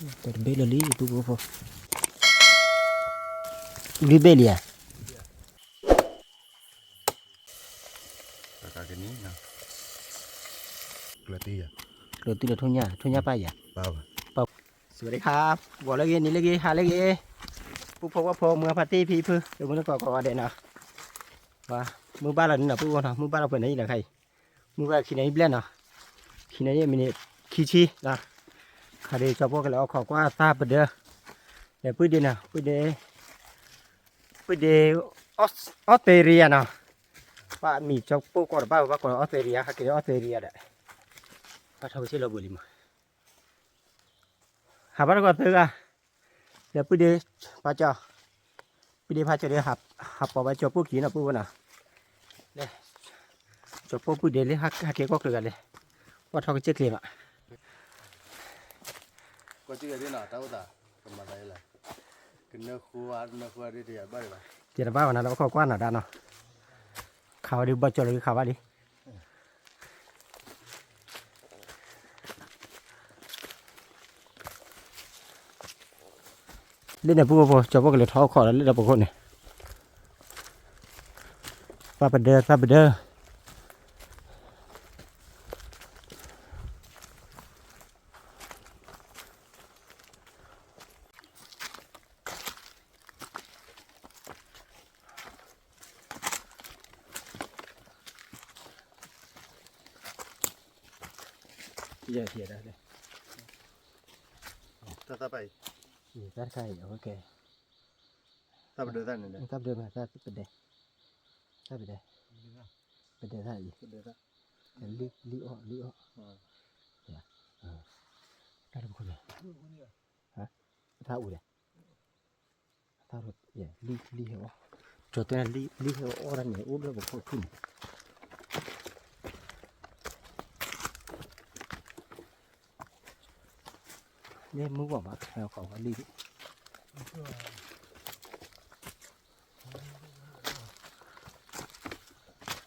Terbelali itu apa? Libeli ya? Kakak ini nah. Kelati ya. Roti là thuần nhà pa ya? Bao. สวัสดีครับบอกเลยนี่เลยหาเลยผู้พบว่าพอเมื่อปาร์ตี้พี่เพื่อเดี๋ยวมันก็เด่นนะว่ามือบ้านเราเนี่ยผู้ว่ามือบ้านเราเป็นไหนล่ะใครมือบ้านขี้ไหนเปลี่ยนนะขี้ไหนมีเนี่ยขี้ชีนะคดีชาวพวกเราขอว่าทราบไปเด้อเดี๋ยวพูดดีนะพูดดีออสเตรเลียนะว่ามีชาวพวกก่อนบ้านว่าก่อนออสเตรเลียค่ะคือออสเตรเลียแหละก็ทำให้เราบุรีมาหาบ้านก่อนเถอะ เดี๋ยวไปดูพาเจ้าไปดูพาเจ้าเดี๋ยวหับปอบไปจบปุ๊บขี่นะปุ๊บนะเนี่ยจบปุ๊บเดี๋ยวเลยหักเกี่ยวก็เกลือเลยว่าทองเจ๊เกลืออ่ะ ก็จะได้หน้าเต้าตาเป็นมาได้เลยกินเนื้อคู่ได้ดีบ้างเลย เจ้าบ้านวันนั้นเราเข้ากว้านหนาด้านเนาะข่าวดิบจอเลยข่าวว่าดิเล่นเนี่ยปุ๊บจบปุ๊บก็เลยท้อคอแล้วเล่นเราปุ๊บคนเนี่ยป้าไปเด้อเยอะเทียดเลย ถ้าไป นี่ก็ใช่โอเค ถ้าไปเดินได้เนี่ย ถ้าเดินมาถ้าเป็นเดถ้าเป็นเดเป็นเดถ้าอีก เดินได้ แต่ลิโอเนี่ยถ้าเป็นคนเนี่ยฮะถ้าอูเนี่ยถ้ารถเนี่ยลิเหรอจอดตัวนั้นลิเหรอโอ้รันเนี่ยอู้แล้วบอกเขาขึ้นเนี่ยมึงบอกว่าแถวเขาว่าลิ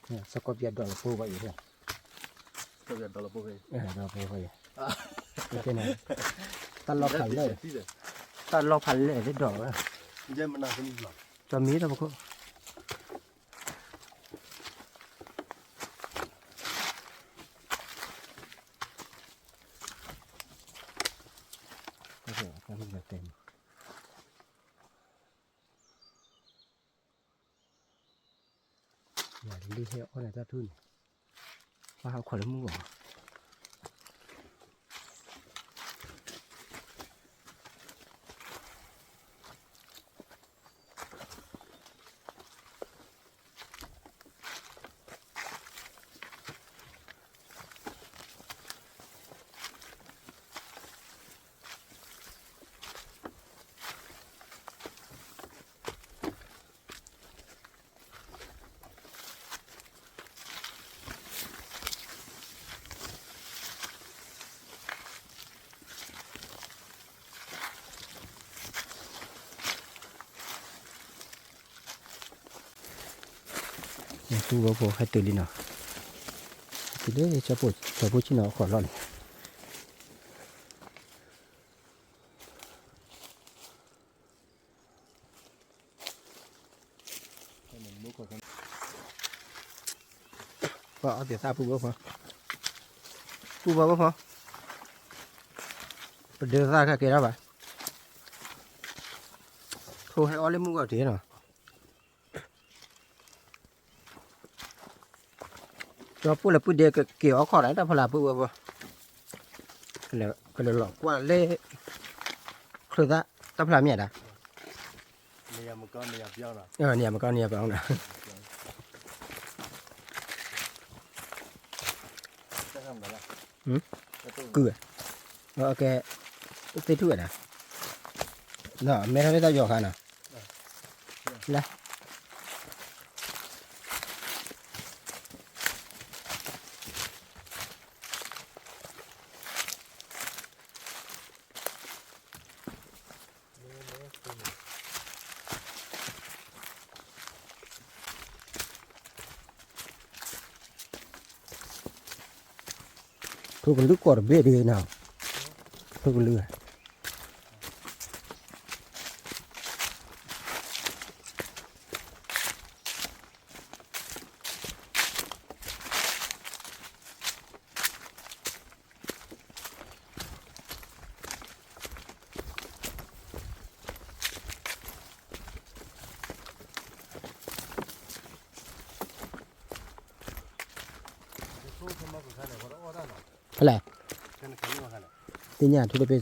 เนี่ยสกอตเบียดดอลปูไปอยู่เนี่ย ก็จะตลบไป ดอลปูไปโอเคนะตลอดพันเลยตลอดพันเลยได้ดอกอ่ะ เยี่ยมมันน่าสนุกหรอ จอมีแล้วบอกโอเคก็มีเต็มอย่าดีเทลอะไรจะทุนว่าเขาขอแล้วมึงบอกตู้ว่าพอให้ตื่นดิเนาะตื่นเลยจะปวดชิ้นเนาะขอร้อนก็เอาเดี๋ยวตาปูว่าพอเดี๋ยวตาแค่เกล้าไปโทรให้ออเล่มึงก็เดี๋ยวเนาะcho phụ là phụ đề kiểu khó đấy ta phải là phụ vừa cái là lọ qua lê khơi ta ta phải làm gì đóเนี่ยมันก็เนี่ยเบี้ยวนะ nhà mà con nhà phải không nào จะทำอะไร cười ok tê thuốc à nó mấy thằng tao giọt hả nào đây thôi còn nước quả bê đi nào thôi còn lừa อะไร แค่นั้นแค่นี้มาขนาด ตีเนี่ยทุกไป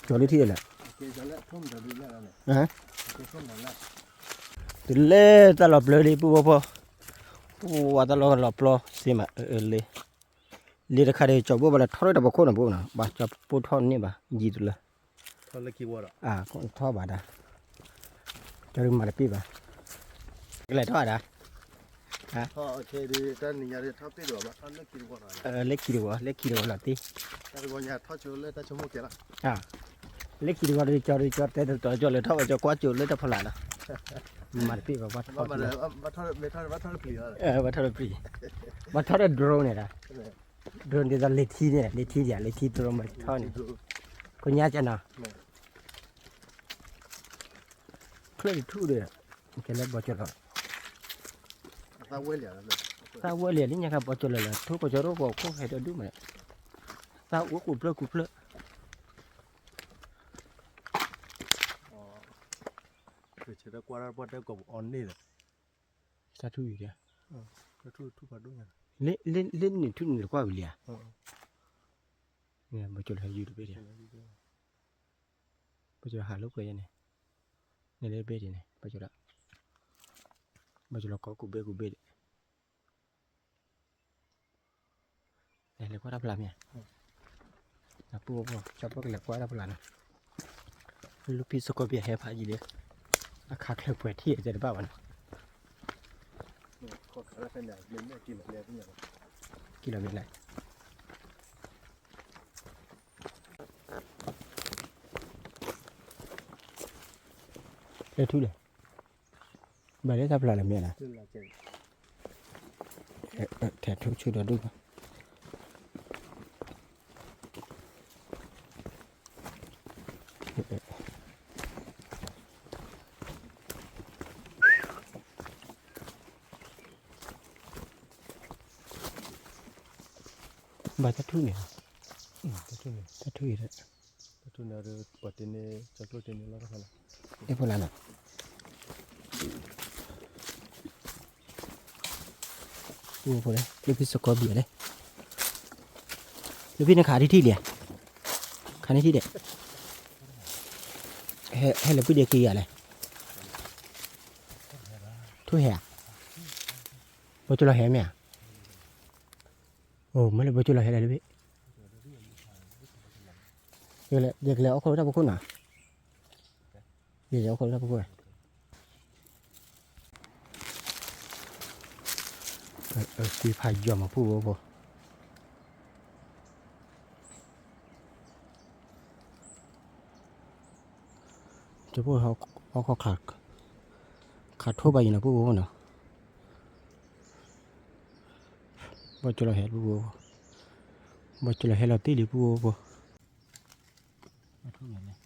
จอดที่แหละ โอเคจะเละทุ่มจะดูแลแล้วเนี่ย ฮะ โอเคทุ่มจะเละ ตุเล่ตลอดเลยปุ๊บปุ๊บว่าตลอดหลับรอสิมาเลยเลี้ยงขาเดียวจอบบัวละทอดดับคนนะปุ๊บนะบ้าจับปุ๊บทอดนี่บ้ายีดุละ ทอดเล็กกี่วัวหรอ คนทอดบ้าดาจะรู้มาได้ปีบ้าอะไรทอดอ่ะ ทอดโอเคดีแต่นี่ยาเรียทอดปีเดียวมาทอดเล็กกี่วัวหรอ เล็กกี่ดีวะล่ะตี แต่วัวเนี่ยทอดเฉยเลยแต่ชั่วโมงเกี่ยวละ เล็กกี่ดีวะเลยจอดแต่ตัวจอดเลยทอดจะกวาดจุดเลยจะพลาดนะมาได้ปีบ้าวัดทอด มาทอดไม่ทอดมาทอดเปลี่ยน วัดทอดปีวัดทอดโดรนเนี่ยนะโดรนที่จะเล็กที่เนี่ยเล็กที่เนี่ยเล็กที่โดรนมาทอดเนี่ยคนยากจังนะเคลื่อนทู่เลยแค่เล็กบอจุดละ ตาเวลี่แล้ว ถ้าวัวเลี้ยงนี่ครับบอจุดเลยละทุกบอจุดรู้บอกเขาให้เราดูมั้ยถ้าวัวกูเปลือก อ๋อคือเชื่อกว่าเราพอได้กับออนนี่เลย สาธุอยู่เดีย ก็ทุกปัดด้วย เล่นนี่ทุนหรือว่าวิเลียเนี่ยบอจุดให้ยูทูบเดียบอจุดหาลูกไปยังไงเนี่ยเล่นเบ็ดยังไงบอจุดก็กูเบ็ดเนี่ยเล็กกว่ารับหลับเนี่ยนะปูชอบพวกเล็กกว่ารับหลับนะลูกพี่สกอเบียแห่พายีเลยอาคาเคลื่อนไปที่จะได้บ้าวัน ขอขายเป็นอย่างเล่นกินแบบเลี้ยงอย่าง กิโลเมตรไรเลือดทุเรศใบเลือดทับหลายเมียนะ ขึ้นละเจน แถบทุกชุดเราดูป่ะใบทับทุเนี่ยทับทุอีกแล้ว ทุนอะไรปฏิเนจักรติเนแล้วก็ขนาด ไอ้พวกนั้นอ่ะดูพวกนี้ลูกพี่สกอร์เบียเลยลูกพี่นักขาที่เลยขาที่เด็กให้เราพูดเดียกี่อะไรทุ่ยแห่บอจุลาแห่ไหมอ่ะโอ้ไม่เลยบอจุลาแห่อะไรเลยพี่เด็กแล้วเขาจะพูดน่ะเด็กแล้วเขาจะพูดตีพายยอมมาพูดบ่จะพูดเขาขาดทั่วไปนะพูดบ่เนาะบอจุลาแห่พูดบ่บอจุลาแห่เราตีหรือพูดบ่มาทุ่งอย่างนี้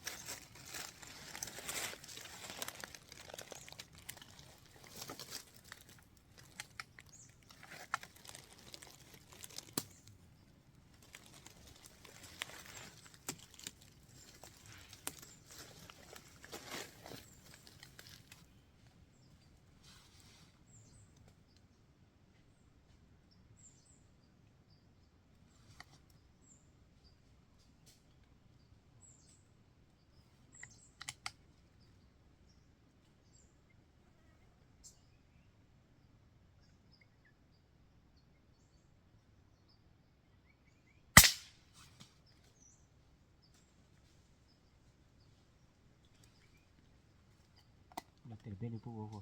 เราตีเป็นหรือพูดบ่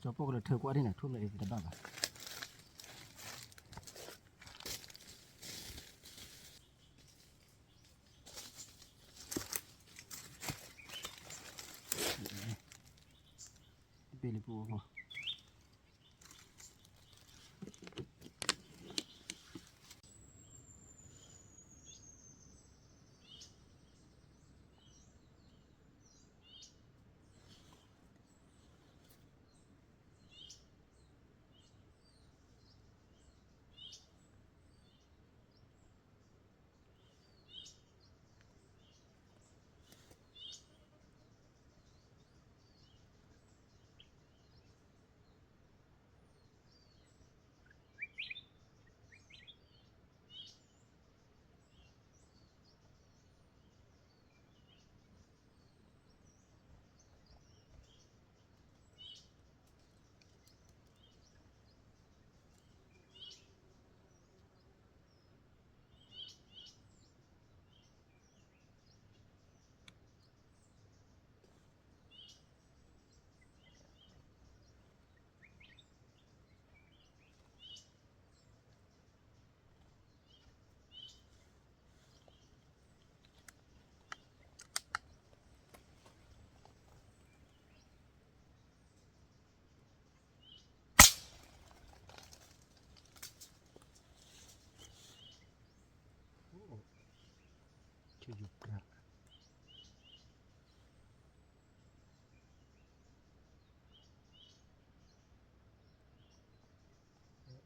จะพวกเราเธอกว่าที่ไหนทุ่มเลยจะบ้าป่ะเป็นหรือพูดบ่ ชื่อยุพระ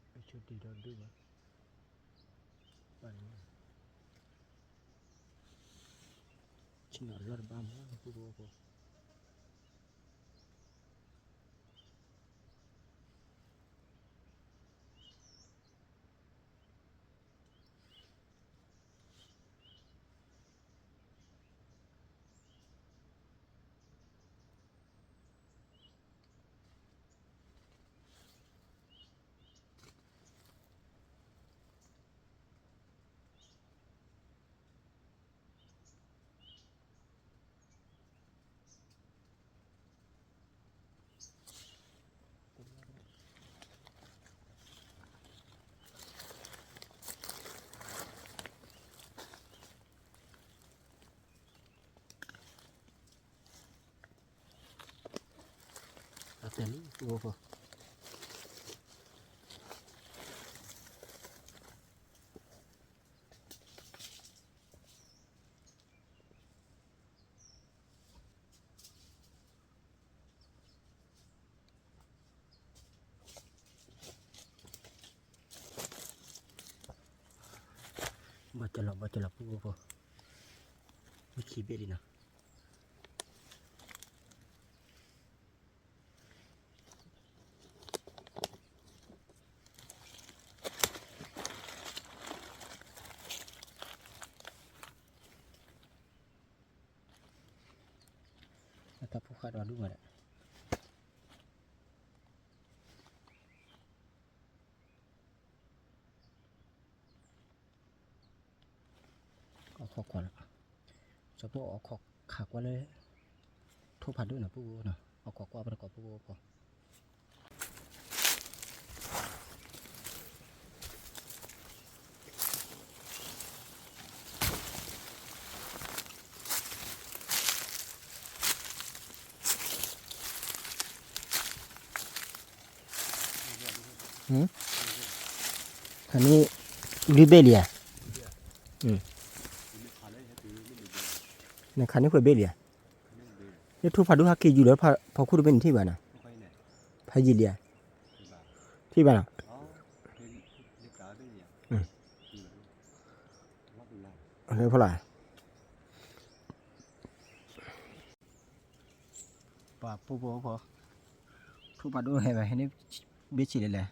ไอชุดดีดอนด้วยมั้ยบ้านนี้ชินอลลอดบ้ามากผู้บัวพอแต่นี่ผู้บัวพอบัจจลับผู้บัวพอไม่ขี้เบ็ดดีนะถ้าผู้คาดว่าดูมาเนี่ยเอาขอกก่อนจะพวกเอาขอกขักไว้เลยทุบผัดด้วยนะผู้บัวนะเอาขอกว่าประกอบผู้บัวพอคันนี้ลิเบเลียในคันนี้เพื่อเบเลียนี่ทุกผัดดูฮักกี้อยู่แล้วพอคุดเป็นที่บ้านนะพายิเลียที่บ้านอ่ะเลยเพราะอะไรป่าปูพอทุกผัดดูให้ไปให้นี่เบชิเลยแหละ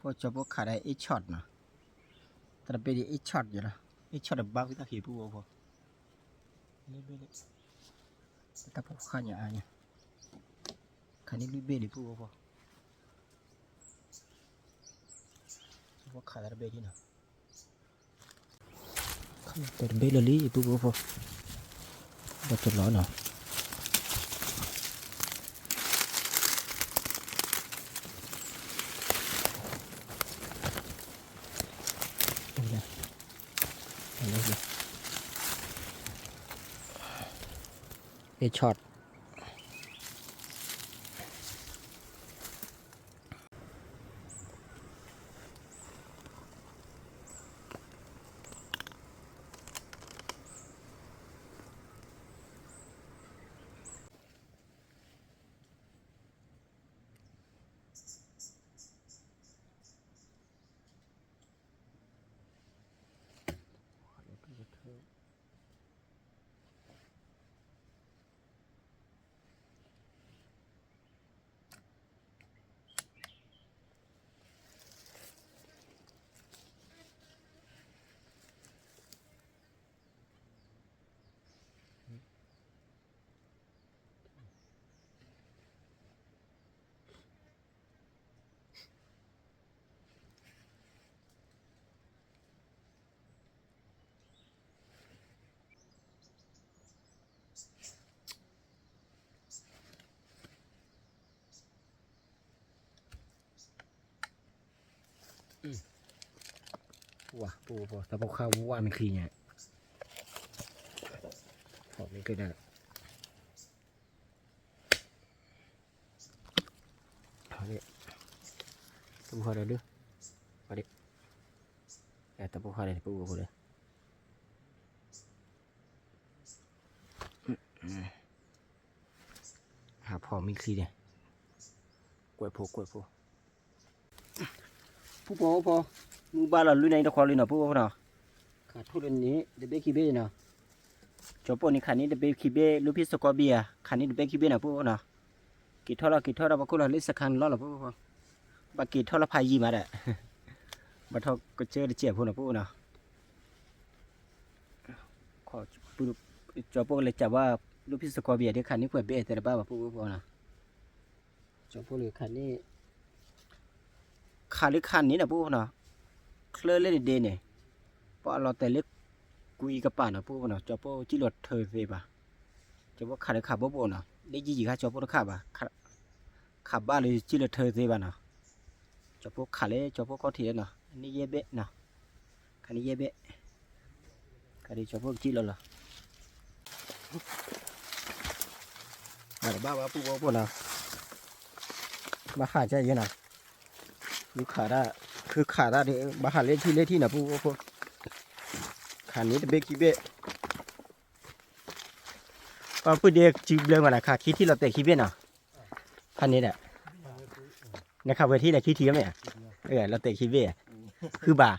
พอจะพวกขาได้อีช็อตนะแต่เป็นอีช็อตอยู่นะอีช็อตแบบบ้าวิตาขีปูพอนี่เบลแต่พวกข้าเนี่ยอันเนี่ยคันนี้ลิเบลิปูพอพวกขาได้เบลินะแต่เบลลี่ปูพอบัดจดร้อนเนาะเอช็อตว้าปูพอแต่พอข้าวว่ามันคือเนี่ยหอมนี่ก็ได้เอาดิตัวพอได้ด้วยเอาดิแต่ตัวพอได้ปูพอเลย หาพอมีคลีเนี่ยกวยโพผู้พอมือบ้านเราลุยในตะคอเลยเนาะผู้พอเนาะขาดทุนนี้เดเบคิเบ้เนาะจบปนี่คันนี้เดเบคิเบ้ลูกพี่สกอเบียคันนี้เดเบคิเบ้เนาะผู้พอเนาะกี่ท่อเราบักกุเราเล่นสักคันล้อเราผู้พอบักกี่ท่อเราพายยีมาแหละบัดท่อก็เจอเจ็บผู้เนาะผู้เนาะขอปุ๊บจบปเลยจับว่าลูกพี่สกอเบียเดี๋ยวคันนี้เปิดเบ้แต่ละบ้าผู้พอเนาะจบปเลยคันนี้คันหรือคันนี้นะผู้พอเนาะเคลื่อนเล่นเดนเนี่ยพอเราแต่เล็กกุยกับป่านะผู้พอเนาะจบปจิรถเธอเฟบ่ะจบปคันหรือขับบ่เนาะได้ยี่ค่ะจบปขับอ่ะขับบ้านเลยจิรถเธอเฟบ่ะเนาะจบปขันเลยจบปก็เทียนเนาะนี่เย่เบะเนาะคันนี้เย่เบะคันนี้จบปจิรถเหรออะไรบ้าผู้พอเนาะมาขาดใจยังไงลูกขาได้คือขาได้เนี่ยมาหาเล่นที่นะผู้ขานี้จะเบกิเบะพอพูดเด็กจีบเรื่องมาหน่ะขาคิดที่เราเตะคิดเบะน่ะคันนี้แหละนะครับเวทีแหละคิดทีไหมเราเตะคิดเบะคือบ่า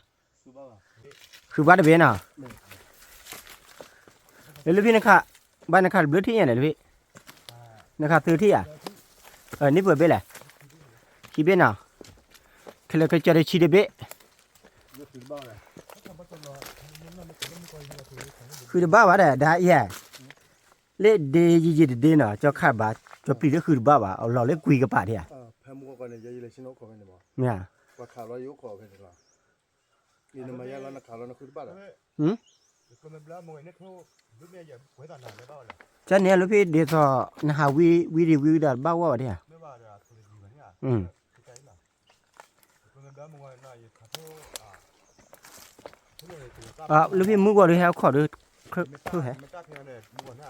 เดเบะน่ะแล้วพี่นะคะบ้านนะคะเบลที่ไหนเลยพี่นะคะซื้อที่นี่เปิดเบะแหละคิดเบะน่ะคือเราเคยเจอได้ชีเดเบะคือบ้าวะเด้ได้แย่เล่เดยี่เดน่ะเจ้าขาบาเจ้าปีก็คือบ้าวะเอาเราเล่กุยกับป่าเนี่ยแพมูกันเนี่ยยัยเลยชิโนขอกันเนี่ยบ่เนี่ยว่าข่าวเราอยู่ขอกันเนี่ยล่ะนี่นมาย่าเรานักข่าวเรานักคือบ้านก็มันบล้ามวยเนี่ยเขาลูกเมียอย่าหวยตาหนาไม่บ้าเลยจันเนี่ยลูกพี่เดี๋ยวนะฮะวีรีวิวดัดบ้าวะเนี่ยไม่บ้าเลยคนดีกว่าเนี่ยใช่ไหมก็มันบล้ามวยน่าจะขาดลูกพี่มือว่าเลยฮะขอดูคือฮะมันกล้าเพียงเนี่ยมือว่าเนี่ย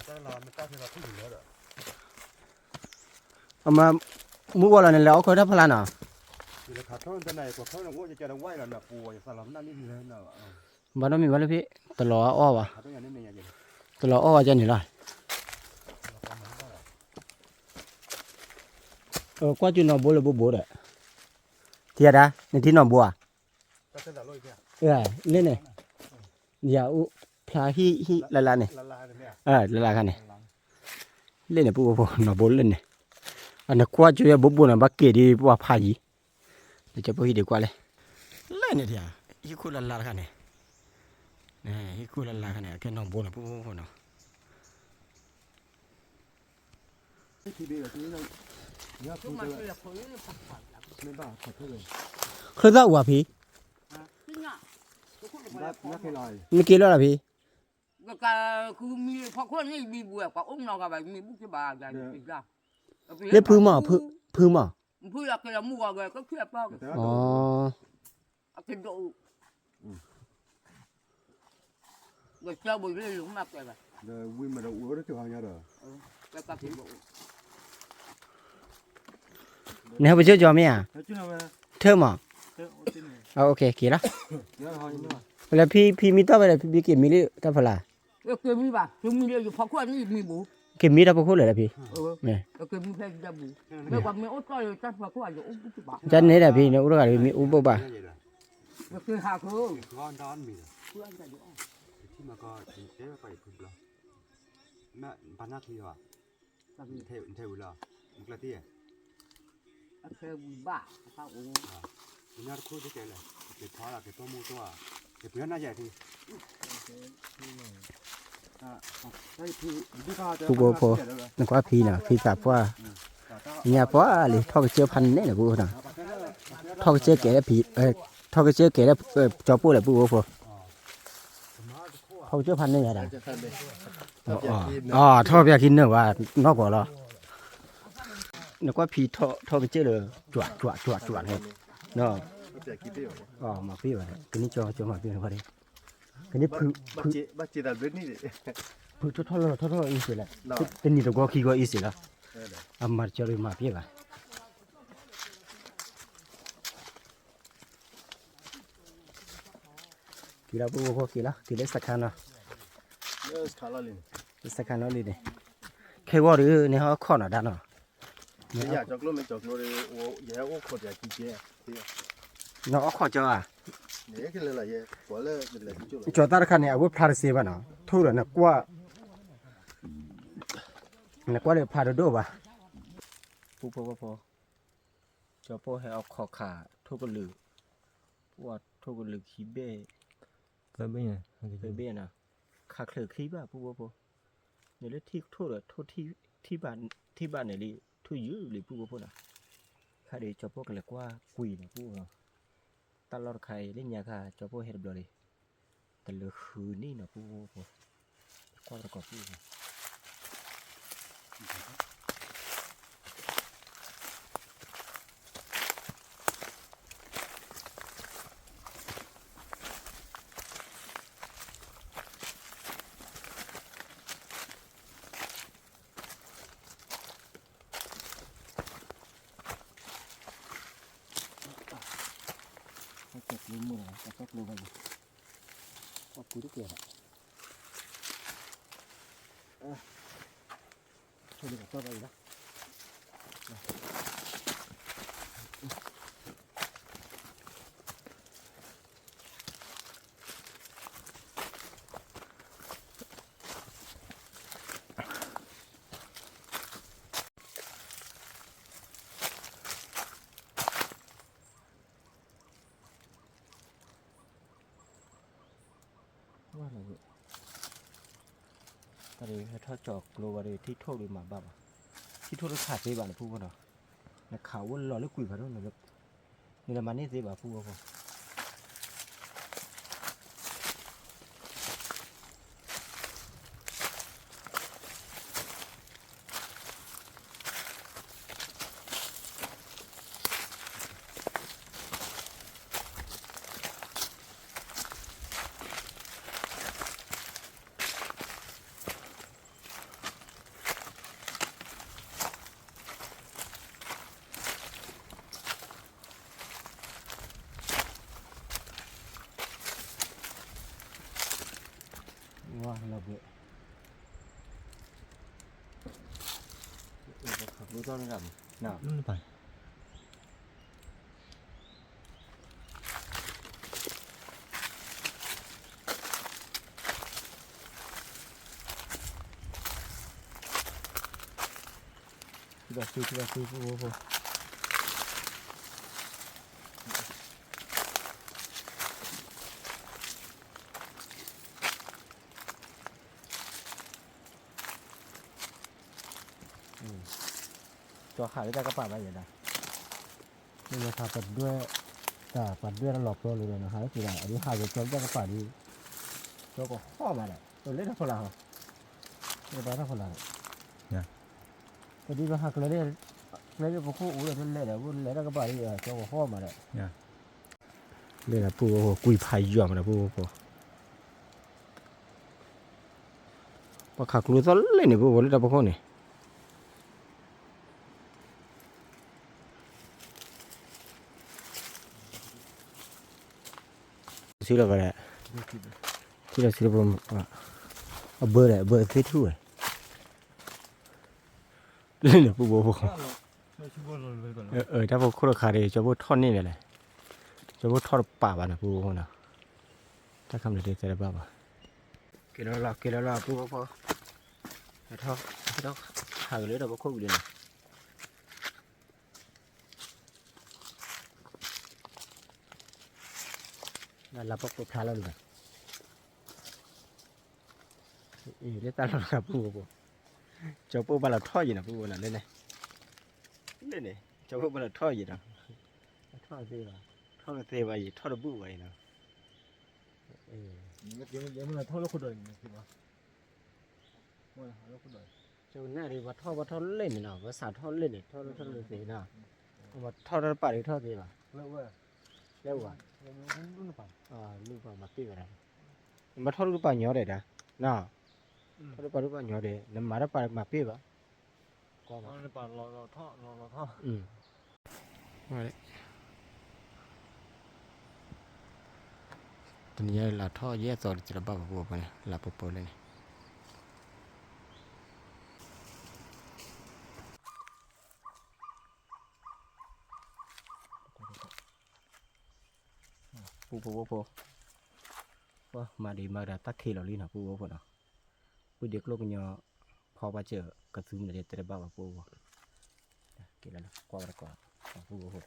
แต่เราไม่กล้าเพียงเราผู้หญิงแล้วเอามามือว่าเราเนี่ยแล้วเขาทับพลันอ่ะคือขาดเท่านั้นไหนกว่าเท่านั้นว่าจะไหวแล้วนะปูอย่าสลับนั่นนี่เลยนะบ้านเรามีบ้านลูกพี่ตลอดอ้อวะขาดตัวอย่างนี้เนี่ยอย่างตลอดอ้อจะนี่ล่ะกว่าจุนนอบัวเลยบัวเด้อเทียดะในที่นอบัวก็เส้นละร้อยแค่เล่นเนี่ยอย่าอุพลาฮีละเนี่ยละกันเนี่ยเล่นเนี่ยปุ๊บนอบัวเล่นเนี่ยอันนั้นกว่าจุยบัวน่ะบักเกดีว่าพายีเดี๋ยวจะพูดดีกว่าเลยเล่นเนี่ยเทียฮีคุละกันเนี่ยฮีคุละกันเนี่ยแค่นอบัวน่ะปุ๊บเนาะที่ดีที่เราเนี่ยคือไม่บ้าขาดเท่าไหร่เคยได้ว่ะพี่นักให้ลอยมีกี่รอบล่ะพี่ก็คือมีพอคนนี้มีบัวกับอุ้มเรากับแบบมีบุกบาอย่างนี้จ้ะเล่นพื้นหม้อพื้นหม้อพื้นเราเคยมัวเลยก็เทียบบ้างอ๋อกินดูก็เจ้าบุญเรื่องหลงมากเลยแบบเดี๋ยววิ่งมาเดี๋ยวอุ้ยได้ถึงหางยาเด้อแล้วก็กินดูเนี่ยไปเชื่อจอมเนี่ยเธอหม้อโอเคกี่ละแล้วพี่มีตัวอะไรพี่เก็บมีหรือตัวพลาเก็บมีป่ะคือมีเยอะอยู่พอคนนี้มีบุเก็บมีตัวพอคนเลยละพี่เนี่ยเก็บมีแค่จะบุแล้วก็มีอุ้ยก็อยู่จัดพอคนอยู่อุ้ยป่ะจันนี่แหละพี่เนี่ยอุ้ยก็มีอุ้ยบ่ก็คือหาคือร้อนร้อนมีเพื่อนจะอยู่ที่มาก็เจ๊ไปพึ่งเราแม่ปันนักที่ว่าเทวเรามุกละที่เคยบ้าเขาอุ้ยน่าคุ้นที่เจเลยเก็บท้อละเก็บตัวมูตัวเก็บเพื่อนน่าใหญ่ทีผู้บ่พอนึกว่าพี่น่ะพี่จับว่าเนี่ยเพราะอะไรทอกเจือพันเนี่ยนะผู้น่ะทอกเจือแก่แล้วผีทอกเจือแก่แล้วจอปูแหละผู้บ่พอเขาเจือพันเนี่ยอะไรทอกอยากกินเนื้อว่านอกกว่าหรอนึกว่าพี่ทอกเจือเลยจวดให้เนาะมาพี่ว่าทีนี้จอมาพี่พอดีทีนี้บัจจิดัดเบ็ดนี่ดิทออีสิละทีนี้ตัวก็ขี้ก็อีสิละมาจอเลยมาพี่ว่ากี่ละปุ๊บกี่ละสักคันนะสคาลาลิน สักกันแล้วเลยเนี่ยแค่ว่าหรือเนี่ยเขาข้อหนาด้านเนาะ 你家叫个没叫个的，我靠点几节，对呀， เนาะเอาข้อเจ้าอ่ะ 哪个来了也，过来就来就了。 จอดตาคันเนี่ยอาวุธพาราเซียบ้านเนาะทุเรศนะกว่านะกว่าเลยพาราโดบ่ะผู้พอจอพอให้เอาข้อขาทุกลือว่าทุกลือขี้เบ้ Tới bây giờ. เคยเบ้นะขาเคลือขี้บ่ะผู้พอเนี่ยเลยที่ทุเรศทุที่บ้านเนี่ยเลยทุยื้อเลยผู้พอนะข้าเดี๋ยวจอพอกันเลยกว่ากุยนะผู้เนาะตลอดใครเล่นยาค่ะจอพอเฮ็ดบ่เลยแต่เหลือคืนนี่นะผู้พอกว่าประกอบผู้ Cắt luôn mưa này, cắt luôn vậy. Cắt cuối kìa. Thôi được cho vậy đó. Quá là vậy. Ta đi thao chọc lô vào đây thì thâu được mà bà thì thâu được khát dây bà là phu vào là khảo quân lò nước quỷ vào đó là được nên là bán hết dây bà phu vào. Wow, là vậy. Lúa to nó làm nào. Phải. Kita su vô. Cho khải ra các bạn bây giờ này. Nhưng mà thàปัดด้วยแต่ปัดด้วยแล้วหลอกตัวเลยนะฮะคืออะไรอันนี้หายไปจนได้กับปัดดีตัวก็ข้อมาเลยตัวเล็กเท่าไหร่ฮะตัวใหญ่เท่าไหร่เนี่ยตัวนี้ก็หักเลยเลยพวกคู่อุ้ยตัวเล็กเดี๋ยววุ้นเล็กกับปัดดีตัวก็ข้อมาเลยเนี่ยเลยนะปูกุยพายย่อมนะปูพอขักรู้ตัวเล็กเนี่ยปูเลยแต่พวกคู่นี่ซื้อแล้วก็ได้ซื้อผมเบอร์ที่ทั่วเล่นเนี่ยพวกถ้าพวกคนขายจะพวกท่อนนี่เลยจะพวกทอดป่าบ้านนะพวกนะถ้าคำเด็ดจะได้บ้าป่ะกินแล้วล่ะพวกทอดหาเลยแต่พวกคู่เลยนะนั่นเราพกพาแล้วเลยเรียกตาเราครับปูเจ้าปูบาลท่ออยู่นะปูน่ะเล่นเนี่ยเจ้าปูบาลท่ออยู่นะท่อเสียท่อเสียไปท่อระบุไว้นะยังมันท่อลูกคนเดินใช่ไหมมันลูกคนเดินเจ้าหน้าดีว่าท่อเล่นนะว่าสาท่อเล่นเนี่ยท่อเสียนะว่าท่อระบาดหรือท่อเสียป่ะเร็วว่ะรุ่นป่ะรุ่นป่ะมาตีกันนะมาท่อรุ่นป่ะเหนียวเลยนะน่ะท่อรุ่นป่ะเหนียวเลยน้ำมาแล้วป่ะมาปีป่ะก็มารุ่นป่ะรอท่อมาเลยตอนนี้เราท่อแยกต่อจะระบาดบัวไปละปุ๊บเลย ปูปูปูว่ามาดีมาได้ตักขี้เราลีนะปูปูเนาะปูเด็กโลกเนาะพอมาเจอกระซุ่มเดี๋ยวจะบ้าปูกินแล้วกว่าแล้วกว่าปูปู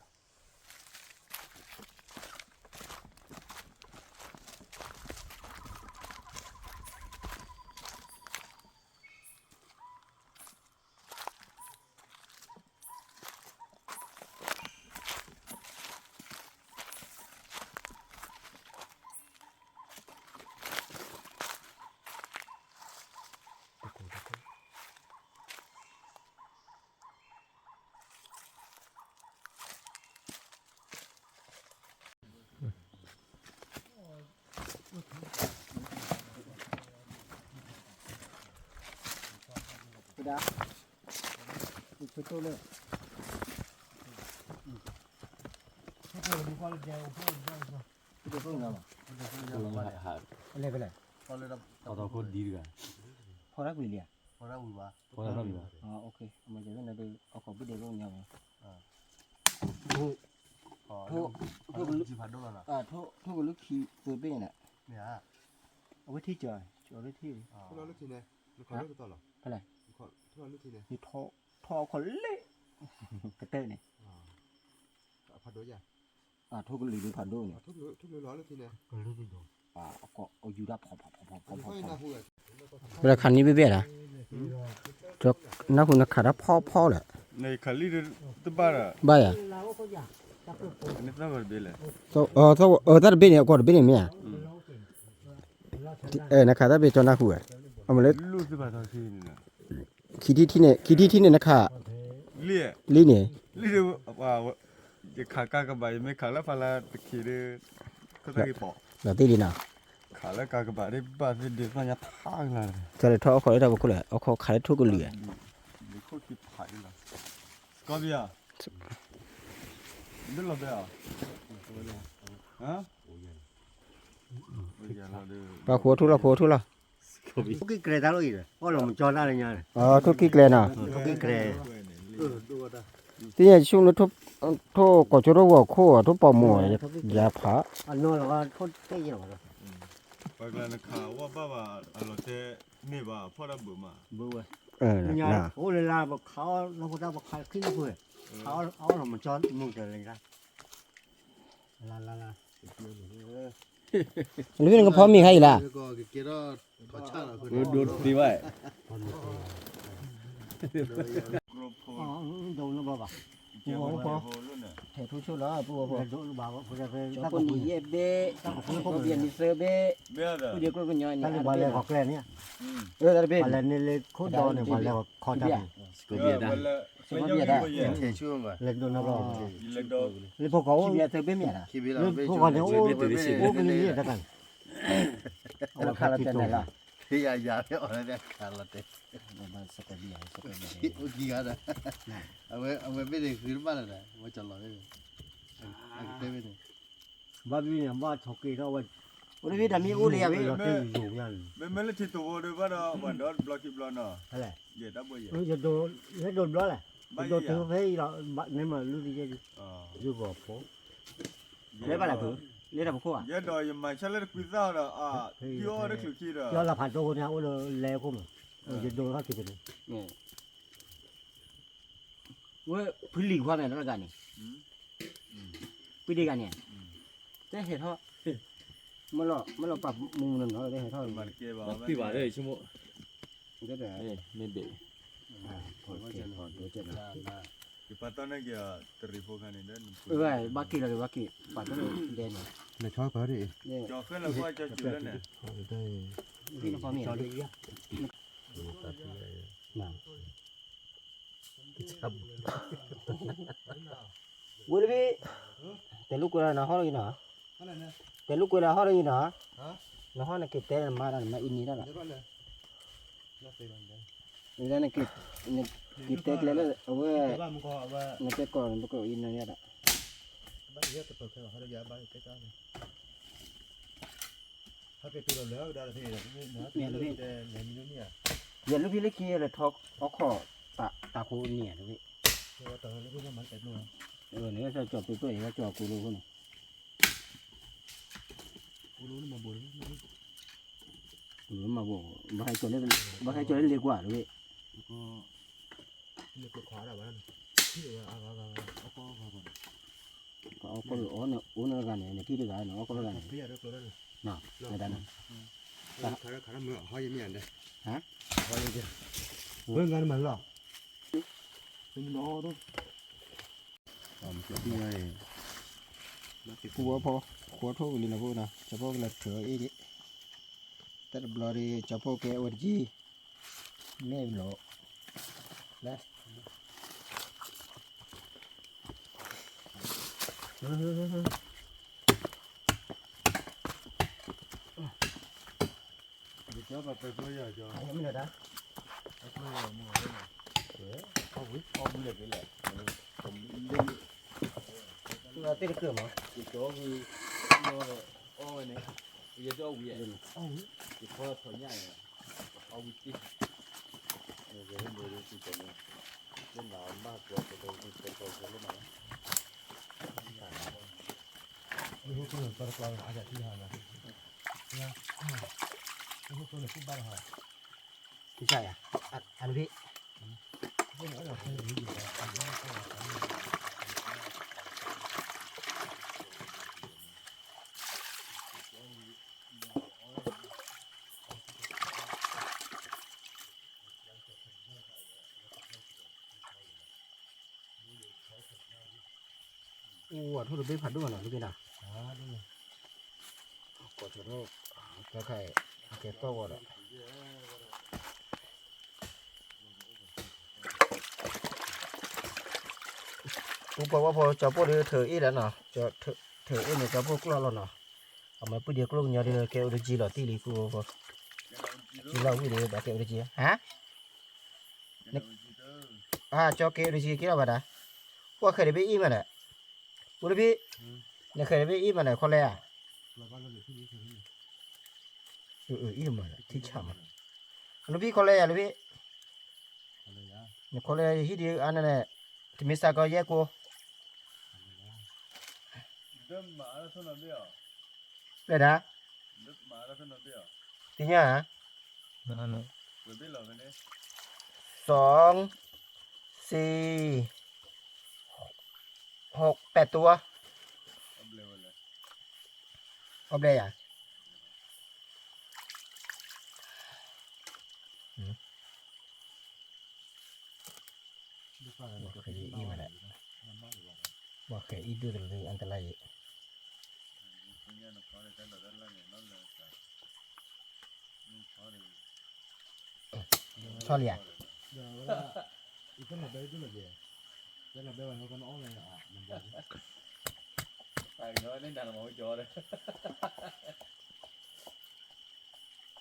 Sudah. Betul le. Betul lebih kalau jauh jauh. Betul enggak, Mak? Boleh boleh. Kalau dah Atau kau diri kan? Orang boleh dia. orang ubah. Orang ni. Okey. Macam mana ada aku boleh gong nyawa. Oh, tu jibat dulu lah. Tu boleh ki berbeza nak. Ya. Apa ti joy? Joy ti. Kau lalu sini. Kau lalu tu lah. Boleh. Kau lalu sini. Ni thoคนเละกระเตนี่ Apa doa? ทุกลีดูผ่านดูนี่ Tu lalu sini. ก็เอาอยู่ดับพอ Kau nak buat? เวลาคันนี้เบี้ยๆนะจกนักคุณนักขาดพ่อแหละ Nih kali tu bara. บ้าอ่ะ Ini tu apa bela? ถ้าเบี้ยเนี่ยก็เบี้ยเนี่ยนักขาถ้าเบี้ยจอนักหัวเอามาเลย Lu tu apa tahu sini lah. ขี้ที่เนี่ยนักขา Lia. ลีเนี่ย Lia apa? Dia kakak kebayi, me kalau pala kiri, kau tak kipok. แบบที่ลีน่ะ Kalau kakak kebayi, pasti dia banyak thang lah. จะเลยท้อเขาได้บ่กูเลยเอาเขาขายทุกคนเลย Dia kau kipai lah. Kau dia? Dia lo dia? Hah? Oh ya lah dia. ปลาขัวทุกละ cái kề tao rồi có là mình cho ra đây nha ทุกกี่แกลน่ะ cái kề ที่เนี่ยช่วงนี้ทุกก็จะรู้ว่าโคทุกปอมวยยาผา anh nói là thôi cái gì rồi Bagla nak kau apa alo te ni ba, pada buma. bữa น่ะ nhà ô lên là một khó nó có ra một khai khí thôi khó khó là mình cho mình trở lên ra là หรือเป็นก็พอมีให้ล่ะ Kau kira kau cakap aku. Duduk di mana? đâu nó bao Kau apa? แถทุกชุดแล้วปู่ bao đâu nó bao phải ra về จอคนนี้เบ้ก็เบียนนี่เซเบ้ Biar ผู้เดียวก็ย่อยนี่ cái bao là hoặc là nhá ตาเบ้ bao là nên lên khốt đo này bao là khó chặt Kau biar dah. Cek cuma ba. lên đâu nó bao Lek do. lên phố cổ ที่เบียเซเบ้เมียล่ะ Kibila. lên phố cổ này ô cái gì vậy các เอาคาราเต้นล่ะ Iya ya, orang dia kalah teh. มาสกเบีย Gimana? Awe bede firman ada. Macam lah ni. Aku teh bede. bao nhiêu nhà bao chọc kỳ đâu vậy อุลิวิดามีอุลิยาวิ là cái gì nha Memang tu tu ada pada bandar blok blok na. hay là Ya tak boleh. giờ đồ hết đồ đó là đồ thứ thấy là bạn nếu mà lưu đi chơi đưa vào phố เล่บ่ล่ะคือเล่ดาบ่คั่ว Ya dah yang macam le pizza dah. Dia ada kelki dah. cho là phản đồ nha ô là leo không giờ đồ khác thì cái này นี่เว้ยพื้นหลีกว่าแม่นแล้วกันนี่พื้นดีกันเนี่ยจะเห็นเฮามันเราปรับมุมนึงเนาะได้เห็นเฮา Marke ba. Tapi ada cuma. ก็ได้ Maybe. พอเจ็บนะ Kipatana dia teripukan ini dan. เอ้ยบักกี้เลยบักกี้ปาดก็เลยเด่น là cho có đi นี่ Jauh kan lah kau jauh jualan ni. พี่พอมี cho đi nhá บุรีแต่ลูกกูละนะฮอเลยนะแต่ลูกกูละฮอเลยนะนะฮอน่ะเก็บแต่มาแล้วมาอินนี่แล้วล่ะนี่แล้วน่ะเก็บแต่แล้วเอาไว้ ba mình có ba นี่แต่ก่อนมันก็อินนี่ล่ะ ba giờ tập tập theo hai giờ ba cái cái này hai cái từ đó đã thì là cái nữa thì là mình nữa nhỉ เดี๋ยวลูกพี่เล็กขี้เลยทอกเอาคอตาคูเนี่ยดูพี่ rồi tao nó cũng mang cái luôn เนี่ยจะจอบไปเปื่อยก็จอบกูรู้คน mà bộ ba hai chỗ đấy liên quan đúng không? Có cái ổ nó gần này kia cái nó có gần này nào này đây này 가라 뭐 하이미 안 돼. hả 왜 가는 말라? 너도 đi này cua po cua thô đi là vô nào cho po là thừa ý đi tất là đi cho po cái ở gì nghe lộ đấy cho bà phải bây giờ cho anh em mình đã là tên cửa mà chỉ có cái ôi này bây giờ cho ông vậy chỉ có thôi nhảy ông tí rồi cái người đi chỉ còn bên nào mà của cái đầu cái lúc nào 이거 그거 따라 아자 뒤하나. 그냥 이거 그거 좀 봐라. cái chạy à anh biết 이거 어려 그냥 이거. ủa thôi được biết phạt đúng rồi cái nào 아, đúng có thể nó cái câu rồi cũng có bao cho bao đứa thử ít đó nè cho thử ít này cho bao cũng lo nè mà bây giờ cũng nhớ đi kêu được gì là tí lý cũng có chỉ là cái gì bà kêu được gì hả à cho kêu được gì cái nào bà đã qua khởi để ít mà nè bố đi này khởi để ít mà này con lẹ à ít mà thích chậm nó biết con lẹ à nó biết con lẹ hít đi ăn này thì mình sao có dễ cô đâm mà nó thân là biết à đây đã đâm mà nó thân là biết à tí nhá hả rồi biết là cái này 2 4 6 8 ตัว ông leo rồi เอาได้อ่ะบอกเคยอีมาแล้วบอกเคยอีดูแต่อันตราย Punya nak kau ni kan dah lah ni, non lah. Kau ni. ชอบเลยอ่ะ 이거 나 배도 나게. 내가 배워 놓고 오늘 아. Phải nói đến đàn mẫu cho đấy.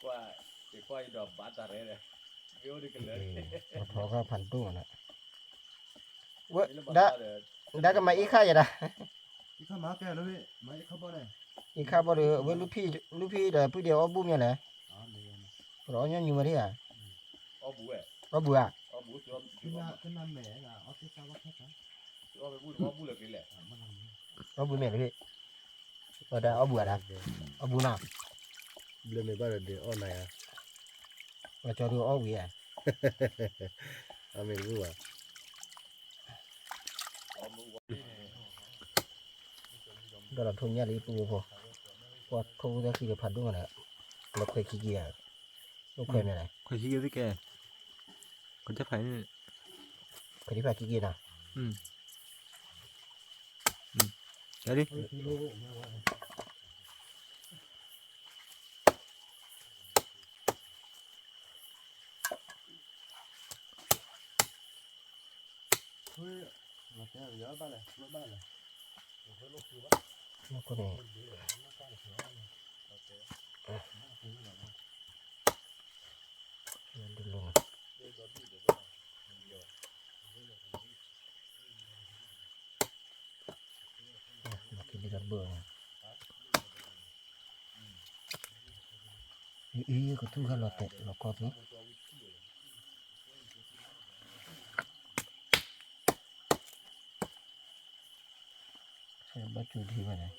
Qua chỉ quay đòn bát tà đấy này. View đi cái lớn. พอก็พันตัวนะเว้ยได้ก็มาอีกข้าอย่าได้ 이거 맞게 너희 많이 커버네. อีกข้าบ่ได้เว้ยลูกพี่เดี๋ยวผู้เดียวเอาบุ้มยังไง 아, 네. รอย้อนอยู่มาที่อ่ะ Ô bù à? ก็เบื่อ Ô bù chưa? 끝난 매가 어떻게 싸웠겠다. Ô bù là cái lẻ. เอาบุ้มยังไงพี่ได้เอาเบื่อได้เอาบุ้มน้ำ Lên mấy bao giờ ô này à? เราจะดูเอาเวีย À mình vui à? ก็เราทุ่งหญ้าลีปูพอพอทุ่งจะขี้จะพัดด้วยนะเราเคยขี้เกียจเราเคยไหน 관심이 어떻게? 건자 파이. เคยที่พัดขี้เกียจนะ 야리. nó có này đi luôn cái đi gần bờ ý có thu ra lọt tệ lọt cọt nữa bắt chú đi vào này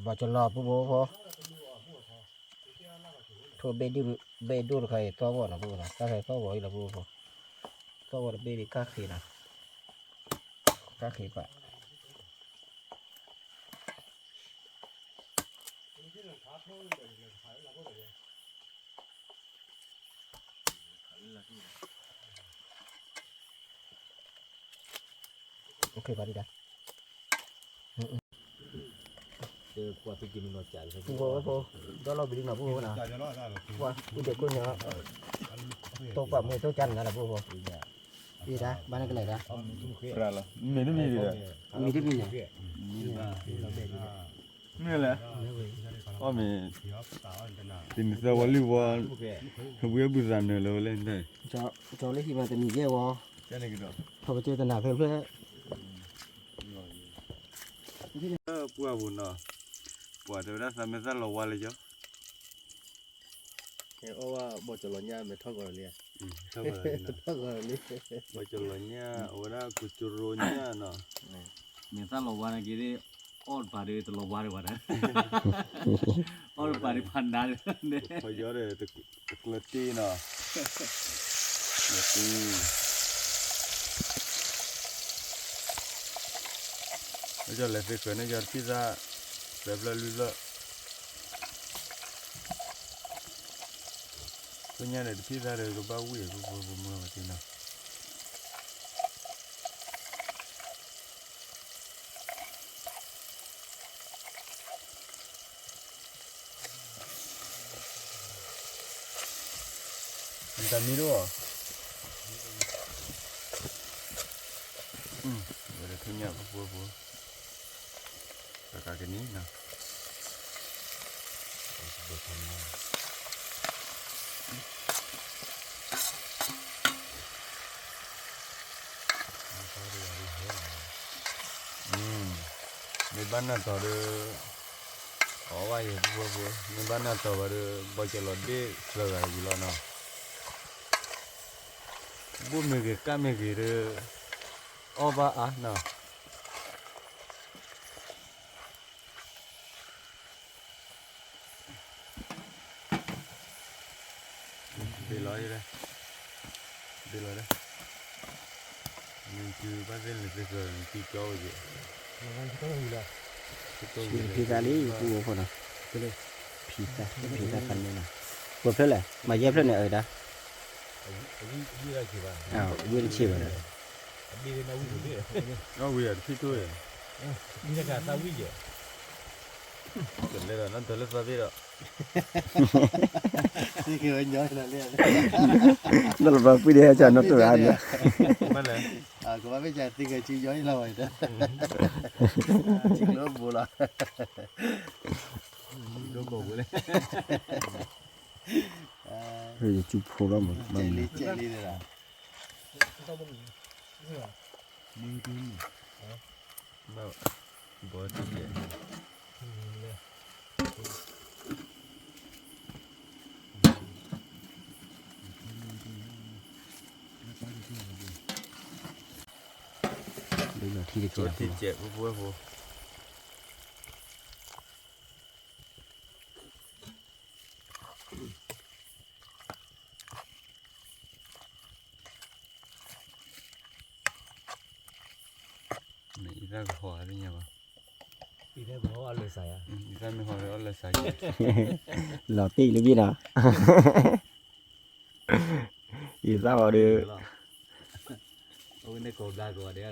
บ่จะรอผู้พอโทรเบดูใครตัวบ่นะผู้นะถ้าใครตัวบ่อีละผู้พอตัวบ่เบดิกาขีนะกาขีปะโอเคปะดิดาเจอขวดไปกินมันหมดใจเลย ผู้พอเดี๋ยวเราไปดูหน่อยผู้พอนะว่าอีเด็กคนเนี้ยตัวปรับมือตัวจันนะล่ะผู้พอดีนะบ้านนั้นก็เลยนะ Prala. Me no mi idea. มีที่มีเนี่ย Me la. O me. Tin sa wali wa. We buzan lo le ndai. จอเล็กที่มันจะมีเยอะวะ Cha ne gido. พอไปเจอตนาเพื่อน Pua bu no. Pua de ra sa me sa lo wa le yo. โอ้ว่าบ่จะรอญาไม่เท่ากันเลย Sa ba na. เท่ากันนี่ Ba cho lo nya, ora ku chu ro nya no. เนี่ยถ้าเราว่านะกี่ได้ออดปาดีตลอดว่าเลยว่านะออดปาดีพันดาเนี่ย Pa yo de klati no. Klati. Yo le fe con yo pizza. Le bla lu la. Punya de pizza de lo ba wi ko mo ma ti na. Kita miru. Ada punya apa. Kakak ini nah. Ni bana tao de. Oh wah ya bu. Ni bana tao baru baca lode selesai gila no. Bu mege kame gere. Oh ba ah no. Beloi đây. Beloi đây. Mình chưa bắt đến là cái giờ chỉ cho gì. พิซาลี่ผู้คนนะพิซาพันนี่นะบวชเพื่ออะไรมาเย็บเพื่อเนี่ยด้ะอ้าวยืนชิบเลย Nó weird khi tôi. Đi ra cả tao quý vậy. Chuẩn lên rồi nó tới lớp ra biết rồi. นี่คือย้อยนะเนี่ย นั่นแหละพี่เดียอาจารย์นักตัวอันเนี่ย Mất này. ก็ว่าไม่ใช่ที่เคยชี้ย้อยเราเลยนะชี้ล้มโบราณ Đồ bổ đấy. เฮ้ยจุบโผล่หมด เจลี่เลยนะ Mà bỏ đi vậy. เดี๋ยวที่จะเจ Chỗ อ thịt chẹp vui vui. นี่ถ้าขออะไรเงี้ยวะ Đi theo bố ăn lời xài à? นี่ถ้าไม่ขออะไรใส่ หล่อตีหรือพี่นะอีซ่าเอาดื้อ Ôi này cổ ra cổ đấy.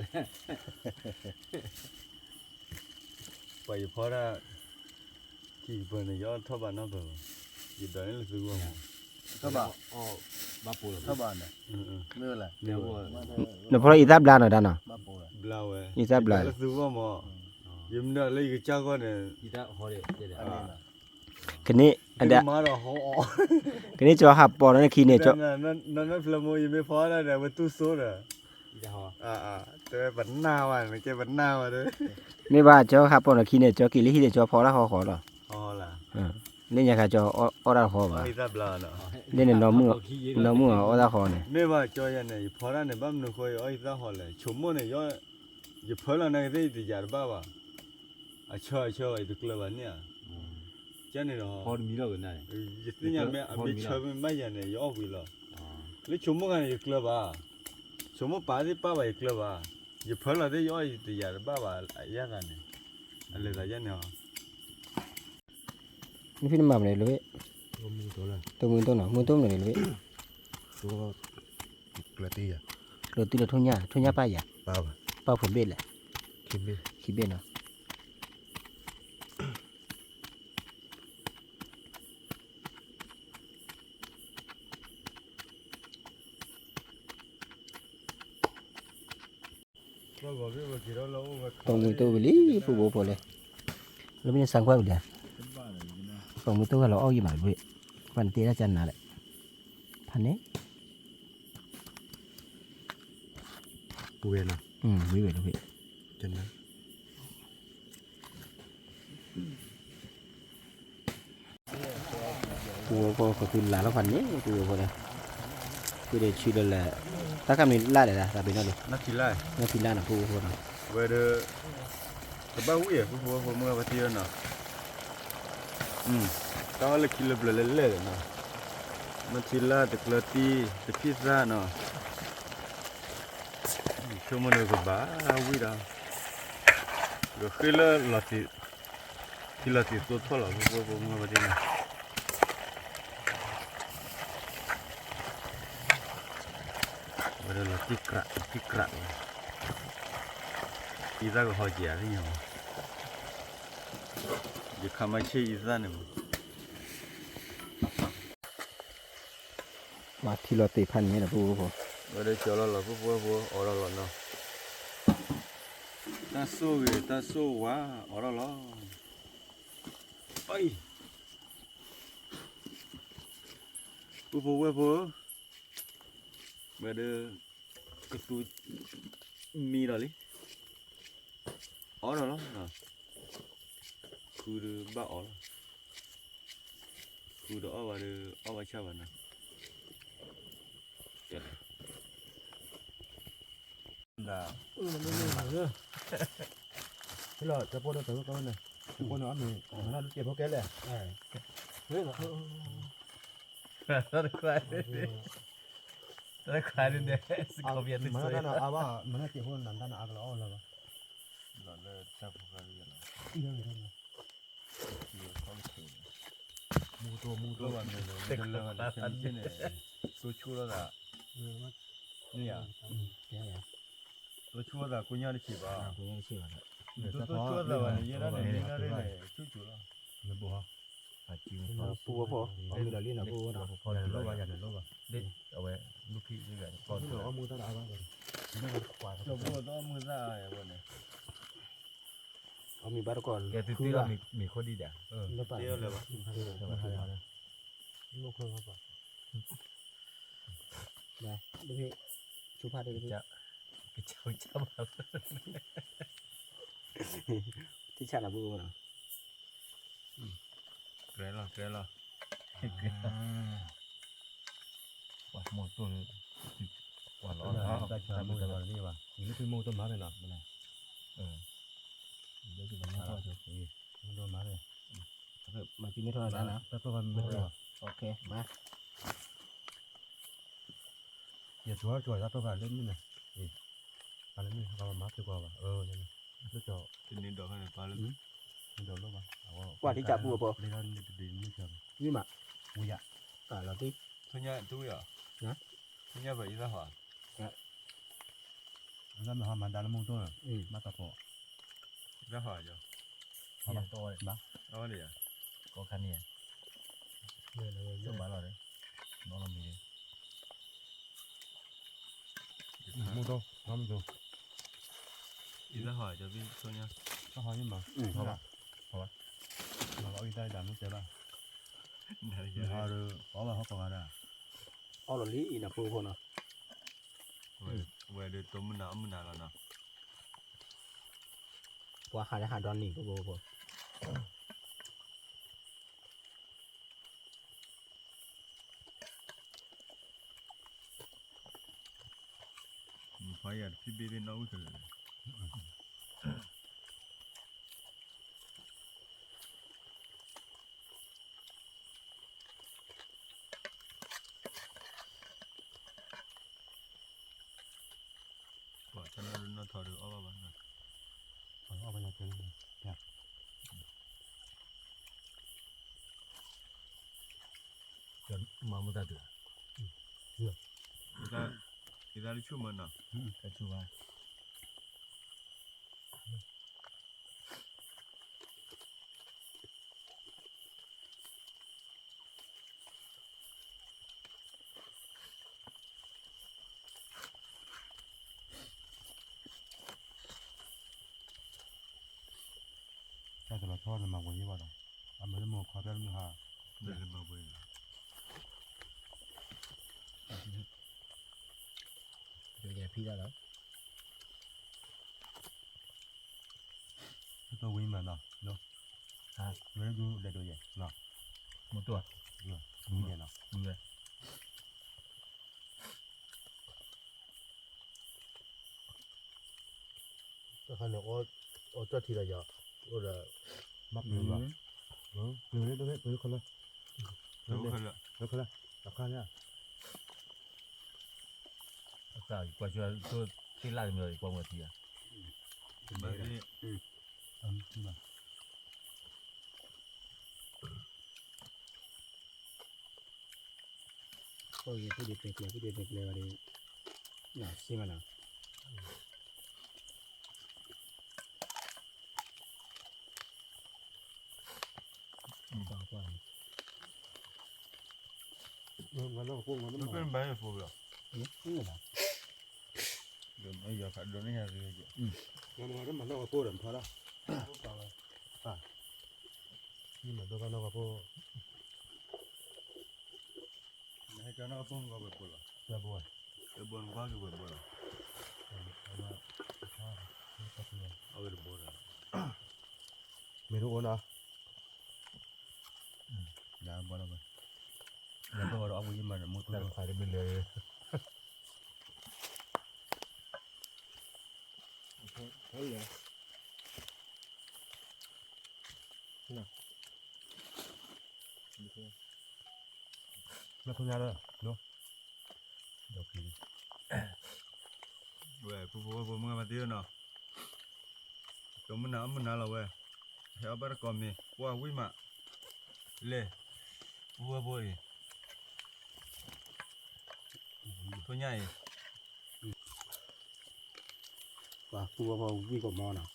ไปเพราะว่าที่เปิดเนี่ยยอดเท่าบ้านนั่นเปล่าอยู่ตอนนี้รู้สึกว่า ถ้าบ้า Ồ, baปูlà ถ้าบ้านเนี่ยไม่เป็นไร Nếu mà เดี๋ยวพออีซ่าบลาหน่อยด้านน่ะ บ้าปูเลย บลาวเว้ย อีซ่าบลา รู้สึกว่าหมอยิ้มได้เลยก็เจ้าก็เนี่ย Đi ra hỏi để อันนี้นะ คันนี้อันเดีย มาတော့ဟောအော် คันนี้จอหับปอนั่นคีเนี่ยจอ นั่นฟลาโมยังไม่พอแล้วเดี๋ยวมันตู้โซ่เด้อ จะหอ แต่บันหน้าว่ะไม่ใช่บันหน้าว่ะเด้อ ไม่ว่าจอหับปอนั่นคีเนี่ยจอกี่ลิที่จอพอละขอหรอ อ๋อล่ะ นี่ยังค่ะจอออดาขอบ่ ไอ้ตับลาเนาะ นี่เนี่ยน้องมือออดาขอเนี่ย ไม่ว่าจอยเนี่ยพอแล้วเนี่ยบ้านนึงคอยไอ้ตับหอเลยชมโมเนี่ยย่อจะพอแล้วเนี่ยได้ดีจาร์บ้าว่ะช่อไอ้ตุกเลวันเนี่ยเจ้าเนี่ยเนาะ พอมีแล้วกันได้ ยิ่งเนี่ยไม่ชอบไม่ยันเนี่ยย่อวิลล์แล้วชมโมกันอยู่กลับบ้าชมโมป้าที่ป้าไปกลับบ้าจะพอแล้วได้ย่อดีจาร์บ้าว่ะยังไงเนี่ยอะไรแต่ยันเนี่ย นี่พี่น้ำมันเลยเลย ตัวมือตัวละ ตัวมือตัวหนอมือตัวเลยเลย ตัวกระตีอ่ะ เราตีเราทุ่งหญ้าป้ายา ป้าป่ะ ป้าผมเบ็ดแหละ คิดดิ ขี้เบ็ดเนาะ เราบอกว่ากี่เราเราว่า ตรงมือตัวไปเลยผู้โบพอเลยเราไม่ได้สั่งไว้เดี๋ยวตรงมือตัวเราเอาอยู่หมาด้วยพันตีละจันน่ะแหละพันนี้ ปูเวนอ่ะ ไม่เว้ยลูกพี่ จันนะ ผู้โบก็คือหลานละพันนี้ผู้โบพอเลยคือเดี๋ยวชื่อเลยแหละถ้าคำนี้ล่าเลยนะแต่เป็นอะไร นักกีฬา น่าทีล่านะผู้โบพอเนาะ เวลาแต่บ้าวิ่งพวกผมก็ไปเที่ยวเนาะตอนเล็กกิโลเบลเล่เนาะนักกีฬาตะกลตีตะพิซซ่าเนาะชั่วโมงนึงก็บ้าวิ่งแล้วก็ขึ้นแล้วลาติที่ลาติตัวทอละพวกผมก็ไปเที่ยวเวลาลาติกระอีซ่าก็หอยเจียนี่เหรอจะทำไม่ใช่อีซ่าเนี่ย มาที่เราตีพันนี้นะผู้โบพอ เวลาเจอเราพวกออเราเนาะตาสู้ว่าออเราไปพวกเวลากระตุ้นมีอะไรออเราเนาะคือบ้าออเราคือเดี๋ยวเอาไว้ชาวบ้านนะ พี่หลอดจะปนตัวก็เนี่ยจะปนเอาหนึ่งน่าเก็บพวกแกเลยเฮ้ย Tara kare ne skoviet ni มัน sai. น่าเอาว่ามันน่าเก็บพวกนั้นน่าเอาแล้วแล้ว La le chap kare ya. เยอะเลยมูตัว Lo va ne le la san ne. Lo chulo da. Ni ya. แก่ยัง Lo chulo da kunya ni chi ba. คุณยังชื่ออะไร To chulo da wa ni ya ne ni na ne chu chu la. ไม่บัว ผู้โบพอเอามีเราเลี้ยงนะผู้โบเนาะ พอแล้วโลกว่าอย่างนั้นโลกว่า De awe lu pi ni ga. พอเอามือตั้งเอาบ้างไม่ได้กวาด Lo bo do mu za ya bo ne. เอามีบัตรก่อน Ke ti ti la mi kho di da. แล้วป่ะ Ti le ba. ลูกเครื่องครับ ได้ลูกพี่ชูผ้าได้ลูกพี่ Ke chao ba. ที่ชาตินะผู้โบเนาะ Kre la. Wa mo to wa lo ได้ชามือตลอดนี่ว่ะนี่คือมูต้นไม้เลยเนาะมัน เดี๋ยวจะมาทอด มันโดนมาเลย มากินไม่ทอดแล้วนะ แต่ตัวมันไม่ได้ โอเคมา อย่าชัวร์แล้วตัวมันเล่นนี่นะอะไรนี่เขามาตัวกว่านี่แล้วจอ Ti ni do ha pa le. มันโดนลูกว่ะ ว่าที่จับผู้โบ เล่นดีไม่เชื่อ นี่มา มูยะ เราที่ Thunya tu ya. Hả? Thunya ba isa ha. แล้วมันมันดันมูตัวมาตะโก Isa ha jo. เขามาตัวบ้า Đó đi à. có khăn nè Cho bà là đấy. Nó là mì. mua đâu ngon rồi Isa hỏi cho vi thôi nha. nó hỏi nhưng mà Ừ, họ bảo đi đây làm nó sẽ ba 하루 와봐 하고 가라. เอาหล่นลีอีนะปูคนเนาะ 왜 또 문나 라나 ว่าหาได้หาดอนนี่ก็บ่พอ 봐야 피비리 나오길 와 저는 너 더를 어봐봤나 와봐 나 되는 야. 마무다드. 기다리 추면 나 대추가. 자들 처음에 막 원이 봐라. 아무리 뭐 과별 하. 내일 뭐 보이나 Rồi phi ra đó. 또 위만 나. 너. 아, 왜 그, 내도 얘. 나. Một tuổi. 이거. 문제 나. Người. 하는 어쩌 티라야. 오라. 막 누가. 응? 그래 그래 그래 그래. 너무 흘러 그래. 약하냐. Sao qua chưa tôi cái là người qua một thì à. 빨리 나. Ôi cái điện này vào đi. Nhỏ xí mà nào. Quá quá. nó cũng nó 너 그럼 많이 보여 Không được à? 너 이거 가려는 해야 되지 nó nó cô đầm thôi đó. À. Nhưng mà tôi nó cô hay cho nó không có bật bật ra bồi. cái bồn quá cái bật bật ở cái bồn mày đâu ôn à? đã bật rồi Là tôi đó nhưng mà một Đang phải đi bên lề. Thấy vậy. nó không ra đâu, đúng Được thì 왜 부부가 뭔가 맞대요 너 그러면 나라 왜 해봐라 거미 와 위마 레 우와 보이 토냐이 Và phù vào vi của mò nào.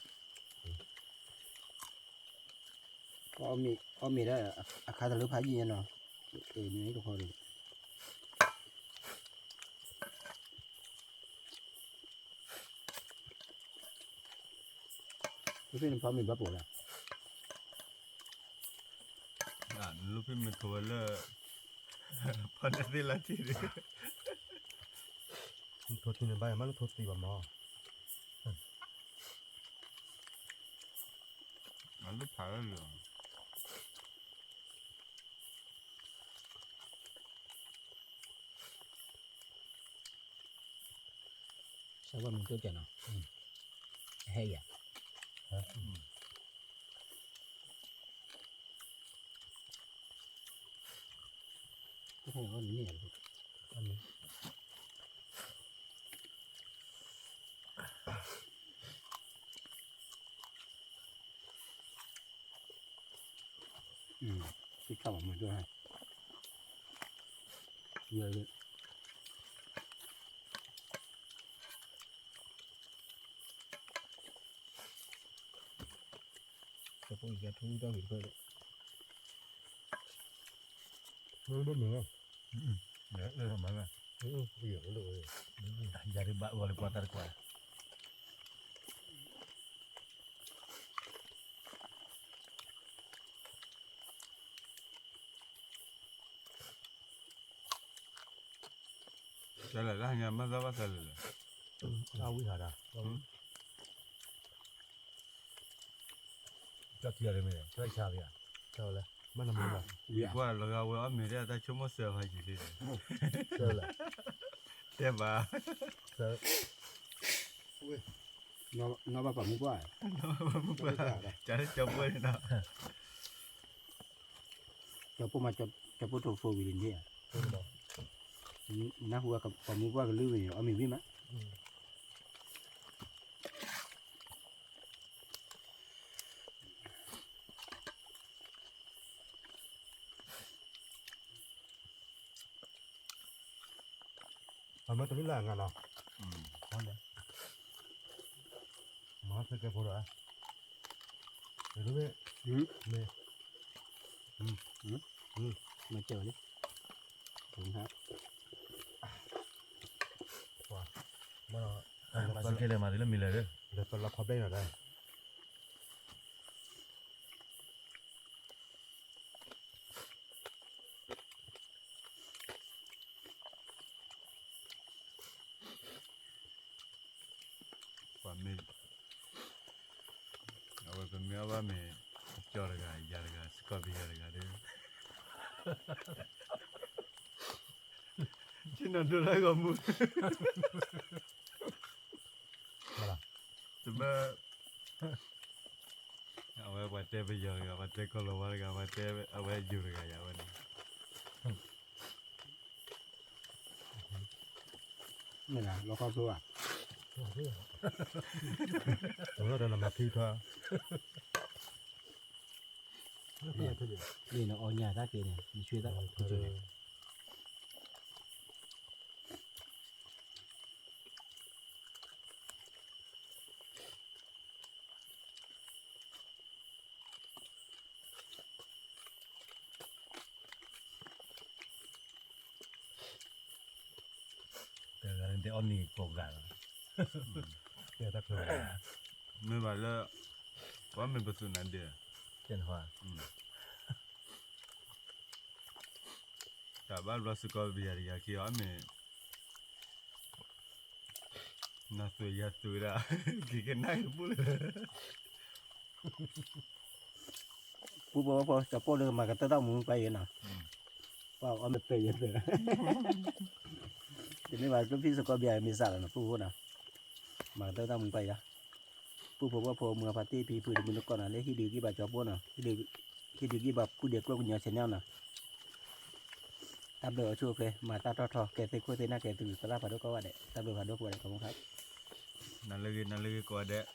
Có mì đó khá là lúc phải gì nào. Để mấy được thôi. Cái phim có mình bắt buộc là. 난 루피면 그걸로 파네딜라티리 도티는 봐야 말로 도티 봐 뭐. 나도 발을려 Sao qua mình cứ kìa nào. Hay à? Cái thằng con này nhỉ? Cái cậu mà tôi hay. Giờ cái phong cái thu cho mình thôi đấy. Nó biết nữa. Đấy, đây là mấy Hiểu rồi. Jadi bak boleh putar kuat. Sala la nya ma za ba sala la. เอาวิหารจะเทียร์เลยไหมช่วยชาเลยอ่ะเจ้าเลยมันทำไมล่ะ Kwa la ga wa me ya ta chomo se ha ji le. เจ้าเลย Te ba. เจ้า nó ba phải mua qua Cha cho bue na. cho cô mà cho cô thổ phô vì đến thế à ตัวบอก nó hùa cầm mua qua cái lưới này ở mình biết mà มันตัวนี้แหละงานเราเอาเลยมาสักแค่พอละเดี๋ยวนี้เนี่ย มาเจอนี่ผมครับ มาสักแค่เลยมาเดี๋ยวมีเลยเดี๋ยวเราพับได้หน่อยได้ Kwa me. Awa pe me aba me. Cho ga ya ga ska bi ya ga de. China do la ga mu. Voilà. Tuma. Awa wa te bi ya ga wa te ko lo wa ga wa te awa ju ga ya wa ni. นี่แหละเราเข้าตัว เราจะนำมาที่ท่า นี่เนาะเอาหญ้าตาเกเนี่ยมีช่วยตาช่วย แต่เราเดี๋ยวอันนี้โกงกันเดี๋ยวถ้าเกิด Me ba la. Wa me ba su nan de. เช่นว่า Ta ba lo ska bi ya ga ki ya me. Na su ya su ra. Ki ke na bu le. ผู้บอกว่าพอจะโป้เดินมาก็ต้องมึงไปกันนะว่าเอาไม่ไปเยอะเลยทีนี้ว่าพี่สกอเบียมีสารนะผู้พูดนะมาก็ต้องมึงไปนะผู้บอกว่าพอเมื่อปาร์ตี้พี่พื้นมือก่อนนะเรียกที่ดีกี่บาทจอบพูดนะที่ดีกี่บาทกูเด็กก็คุณยาชแนลนะตามเดือดช่วยเลยมาตาทอแกเตะคุยเตะหน้าแกตื่นตลาดผัดก็ว่าเด็ตามเดือดผัดก็ว่าเด็ขอบคุณครับ Na lagi ko de.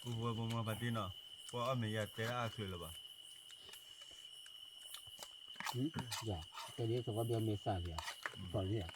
Ku bo bo ma pati no. Ko a me ya te a su le ba. อย่าตัวนี้สกอเบียเมษาเนี่ยก่อนเนี่ย